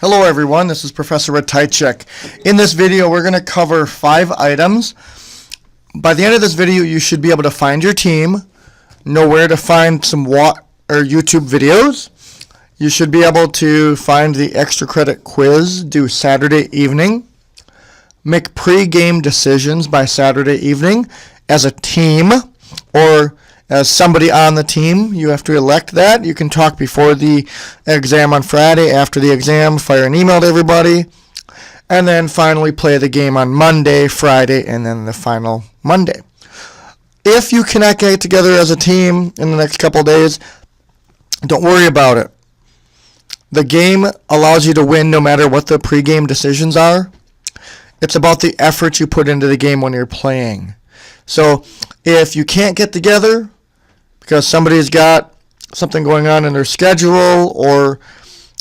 Hello everyone, this is Professor Ratajczyk. In this video we're going to cover 5 items. By the end of this video you should be able to find your team, know where to find some YouTube videos. You should be able to find the extra credit quiz due Saturday evening. Make pre-game decisions by Saturday evening as a team or as somebody on the team. You have to elect that. You can talk before the exam on Friday, after the exam, fire an email to everybody, and then finally play the game on Monday, Friday, and then the final Monday. If you cannot get together as a team in the next couple of days, don't worry about it. The game allows you to win no matter what the pre-game decisions are. It's about the effort you put into the game when you're playing. So if you can't get together because somebody's got something going on in their schedule or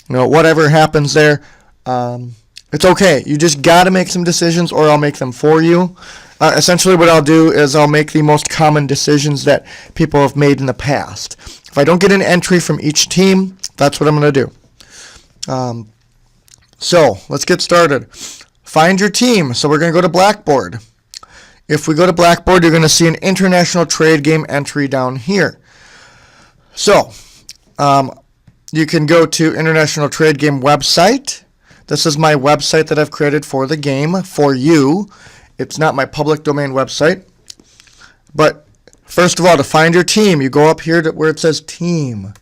whatever happens there, it's okay. You just got to make some decisions or I'll make them for you. Essentially what I'll do is I'll make the most common decisions that people have made in the past. If I don't get an entry from each team, that's what I'm going to do. So let's get started. Find your team. So we're going to go to Blackboard. If we go to Blackboard, you're going to see an international trade game entry down here. So you can go to International Trade Game website. This is my website that I've created for the game for you. It's not my public domain website. But first of all, to find your team, you go up here to where it says Team.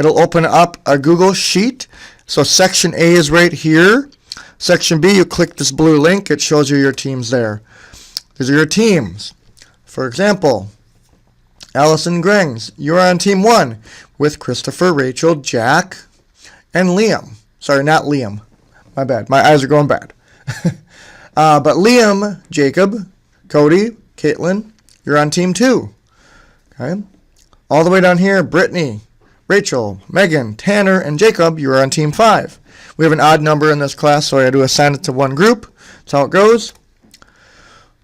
It'll open up a Google Sheet. So Section A is right here. Section B, you click this blue link. It shows you your teams there. These are your teams. For example, Allison Grengs, you're on Team 1 with Christopher, Rachel, Jack, and Liam. Sorry, not Liam. My bad. My eyes are going bad. But Liam, Jacob, Cody, Caitlin, you're on Team 2. Okay. All the way down here, Brittany, Rachel, Megan, Tanner, and Jacob, you're on Team 5. We have an odd number in this class, so I had to assign it to one group. That's how it goes.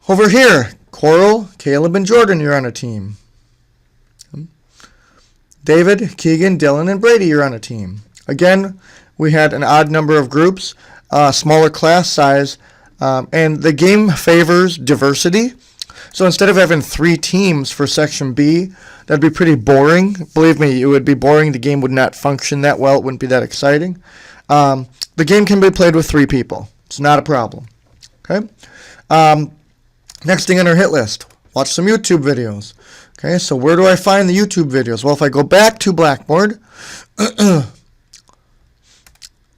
Over here, Coral, Caleb, and Jordan, you're on a team. David, Keegan, Dylan, and Brady, you're on a team. Again, we had an odd number of groups, smaller class size, and the game favors diversity. So instead of having 3 teams for Section B, that'd be pretty boring. Believe me, it would be boring. The game would not function that well. It wouldn't be that exciting. The game can be played with 3 people. It's not a problem. Okay. Next thing on our hit list, watch some YouTube videos. Okay, so where do I find the YouTube videos? Well, if I go back to Blackboard,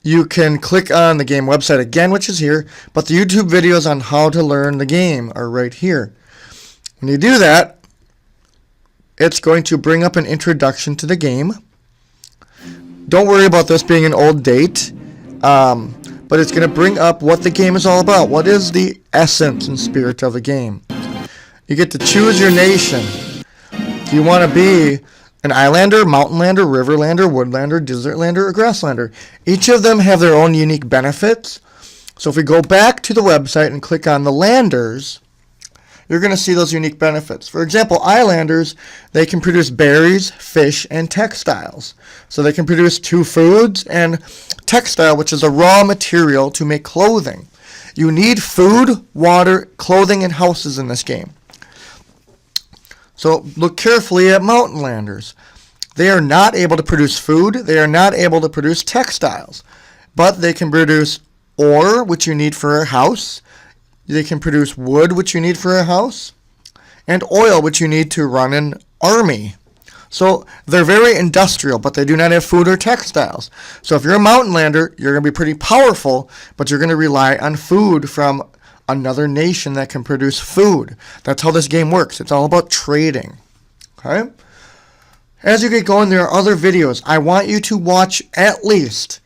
you can click on the game website again, which is here, but the YouTube videos on how to learn the game are right here. When you do that, it's going to bring up an introduction to the game. Don't worry about this being an old date, but it's going to bring up what the game is all about. What is the essence and spirit of the game? You get to choose your nation. Do you want to be an islander, mountainlander, riverlander, woodlander, desertlander, or grasslander? Each of them have their own unique benefits. So if we go back to the website and click on the landers, you're going to see those unique benefits. For example, islanders, they can produce berries, fish, and textiles. So they can produce 2 foods and textile, which is a raw material to make clothing. You need food, water, clothing, and houses in this game. So look carefully at mountainlanders. They are not able to produce food. They are not able to produce textiles. But they can produce ore, which you need for a house. They can produce wood, which you need for a house, and oil, which you need to run an army. So they're very industrial, but they do not have food or textiles. So if you're a mountainlander, you're going to be pretty powerful, but you're going to rely on food from another nation that can produce food. That's how this game works. It's all about trading. Okay? As you get going, there are other videos. I want you to watch at least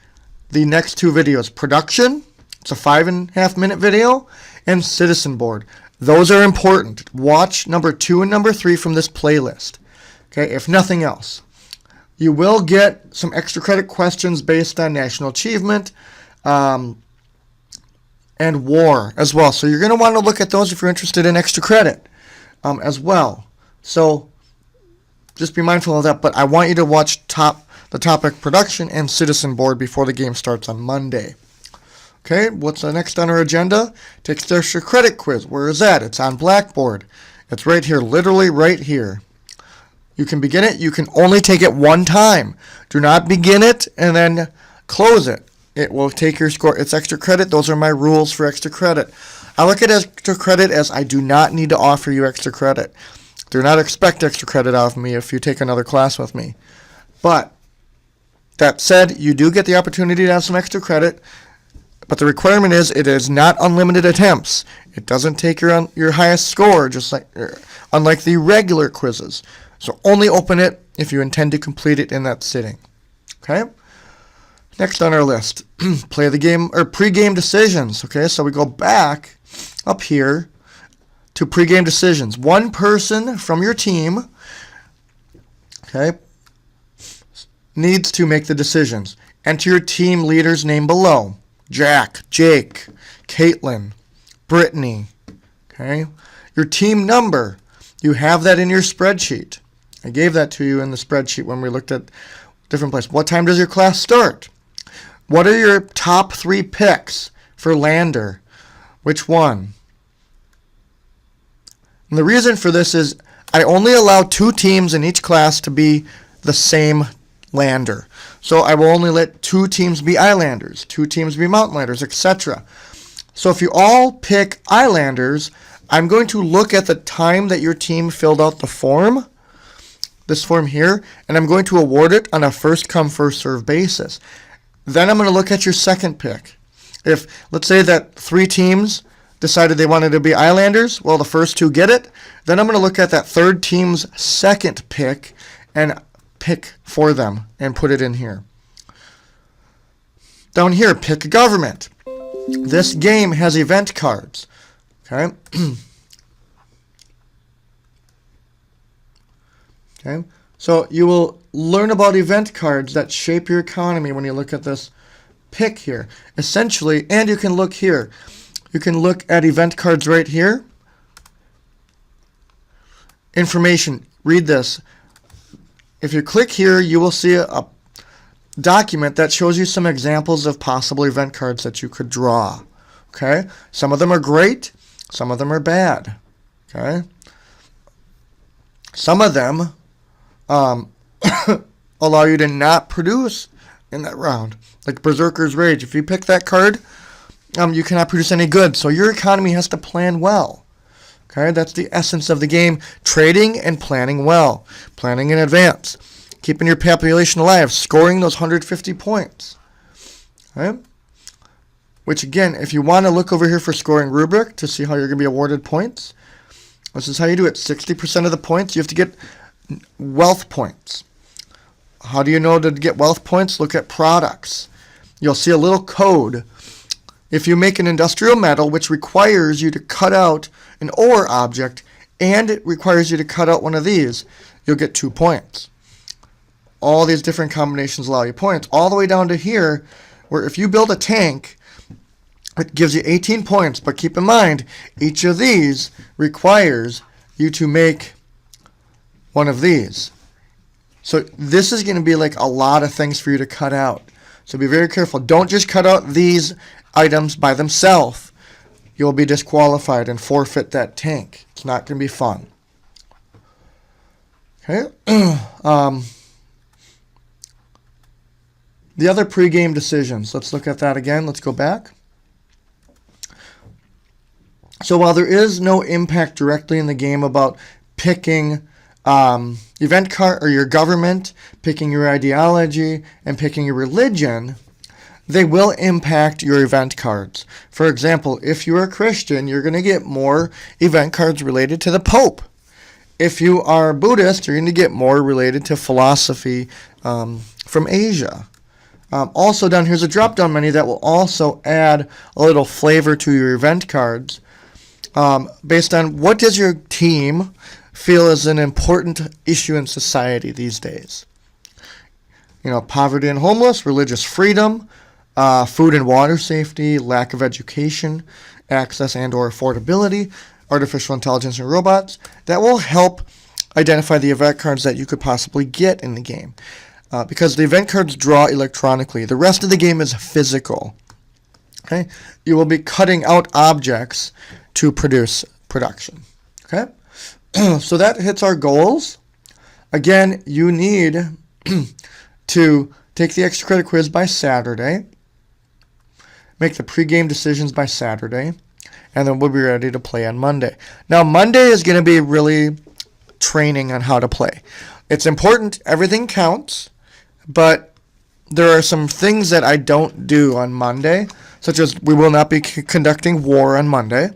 the next 2 videos. Production, it's a 5.5-minute video, and Citizen Board. Those are important. Watch number 2 and number 3 from this playlist. Okay, if nothing else. You will get some extra credit questions based on national achievement and war as well. So you're going to want to look at those if you're interested in extra credit as well. So just be mindful of that. But I want you to watch top the topic production, and citizen board before the game starts on Monday. Okay, what's the next on our agenda? Takes the extra credit quiz. Where is that? It's on Blackboard. It's right here, literally right here. You can begin it. You can only take it one time. Do not begin it and then close it. It will take your score. It's extra credit. Those are my rules for extra credit. I look at extra credit as I do not need to offer you extra credit. Do not expect extra credit out of me if you take another class with me. But that said, you do get the opportunity to have some extra credit. But the requirement is it is not unlimited attempts. It doesn't take your highest score, just like unlike the regular quizzes. So only open it if you intend to complete it in that sitting. Okay? Next on our list, play the game or pregame decisions. Okay, so we go back up here to pregame decisions. One person from your team, okay, needs to make the decisions. Enter your team leader's name below. Jack, Jake, Caitlin, Brittany. Okay, your team number. You have that in your spreadsheet. I gave that to you in the spreadsheet when we looked at different places. What time does your class start? What are your top 3 picks for Lander? Which one? And the reason for this is I only allow 2 teams in each class to be the same Lander. So I will only let 2 teams be Islanders, 2 teams be Mountainlanders, etc. So if you all pick Islanders, I'm going to look at the time that your team filled out the form, this form here, and I'm going to award it on a first-come, first-served basis. Then I'm going to look at your second pick. If, let's say that 3 teams decided they wanted to be Islanders, well, the first 2 get it. Then I'm going to look at that third team's second pick and pick for them and put it in here. Down here, pick government. This game has event cards. Okay. Okay. So you will learn about event cards that shape your economy when you look at this pick here. Essentially, and you can look here. You can look at event cards right here. Information. Read this. If you click here, you will see a document that shows you some examples of possible event cards that you could draw. Okay? Some of them are great. Some of them are bad. Okay? Some of them allow you to not produce in that round. Like Berserker's Rage. If you pick that card, you cannot produce any goods. So your economy has to plan well. Okay, that's the essence of the game. Trading and planning well. Planning in advance. Keeping your population alive. Scoring those 150 points. Okay? Which again, if you want to look over here for scoring rubric to see how you're going to be awarded points, this is how you do it. 60% of the points, you have to get wealth points. How do you know to get wealth points? Look at products. You'll see a little code. If you make an industrial metal, which requires you to cut out an ore object, and it requires you to cut out one of these, you'll get 2 points. All these different combinations allow you points, all the way down to here, where if you build a tank, it gives you 18 points, but keep in mind, each of these requires you to make one of these. So this is going to be like a lot of things for you to cut out. So be very careful. Don't just cut out these items by themselves. You'll be disqualified and forfeit that tank. It's not going to be fun. Okay. The other pregame decisions. Let's look at that again. Let's go back. So while there is no impact directly in the game about picking event card or your government, picking your ideology, and picking your religion, they will impact your event cards. For example, if you're a Christian, you're going to get more event cards related to the Pope. If you are Buddhist, you're going to get more related to philosophy from Asia. Also down here's a drop-down menu that will also add a little flavor to your event cards based on what does your team feel is an important issue in society these days. You know, poverty and homeless, religious freedom, food and water safety, lack of education, access and or affordability, artificial intelligence and robots. That will help identify the event cards that you could possibly get in the game. because the event cards draw electronically. The rest of the game is physical. Okay, you will be cutting out objects to produce production. Okay, so that hits our goals. Again, you need to take the extra credit quiz by Saturday, make the pregame decisions by Saturday, and then we'll be ready to play on Monday. Now, Monday is going to be really training on how to play. It's important, everything counts, but there are some things that I don't do on Monday, such as we will not be conducting war on Monday.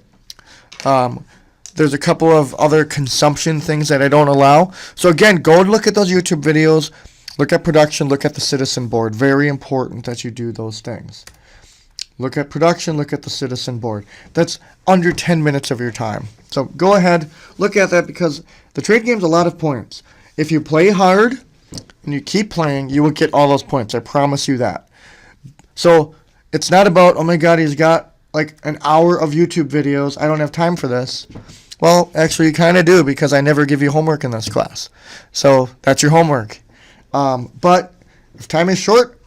There's a couple of other consumption things that I don't allow. So again, go look at those YouTube videos, look at production, look at the citizen board. Very important that you do those things. Look at production, look at the citizen board. That's under 10 minutes of your time. So go ahead, look at that, because the trade game's a lot of points. If you play hard and you keep playing, you will get all those points. I promise you that. So it's not about, oh my God, he's got like an hour of YouTube videos. I don't have time for this. Well, actually, you kind of do, because I never give you homework in this class. So that's your homework. But if time is short,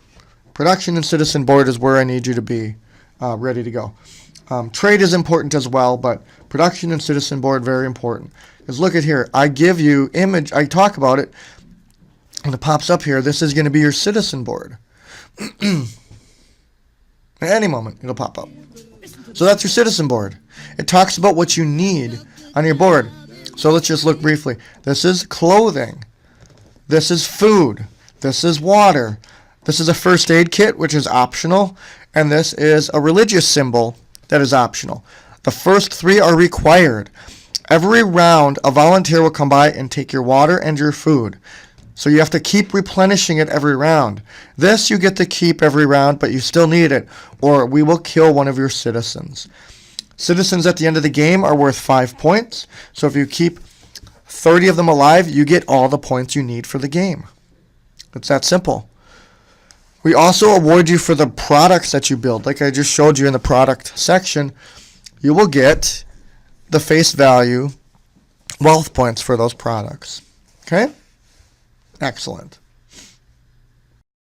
production and citizen board is where I need you to be ready to go. Trade is important as well, but production and citizen board, very important. Because look at here, I give you image, I talk about it, and it pops up here. This is going to be your citizen board. At any moment, it'll pop up. So that's your citizen board. It talks about what you need on your board. So let's just look briefly. This is clothing. This is food. This is water. This is a first aid kit, which is optional. And this is a religious symbol that is optional. The first three are required. Every round, a volunteer will come by and take your water and your food. So you have to keep replenishing it every round. This you get to keep every round, but you still need it, or we will kill one of your citizens. Citizens at the end of the game are worth 5 points. So if you keep 30 of them alive, you get all the points you need for the game. It's that simple. We also award you for the products that you build. Like I just showed you in the product section, you will get the face value wealth points for those products. Okay? Excellent.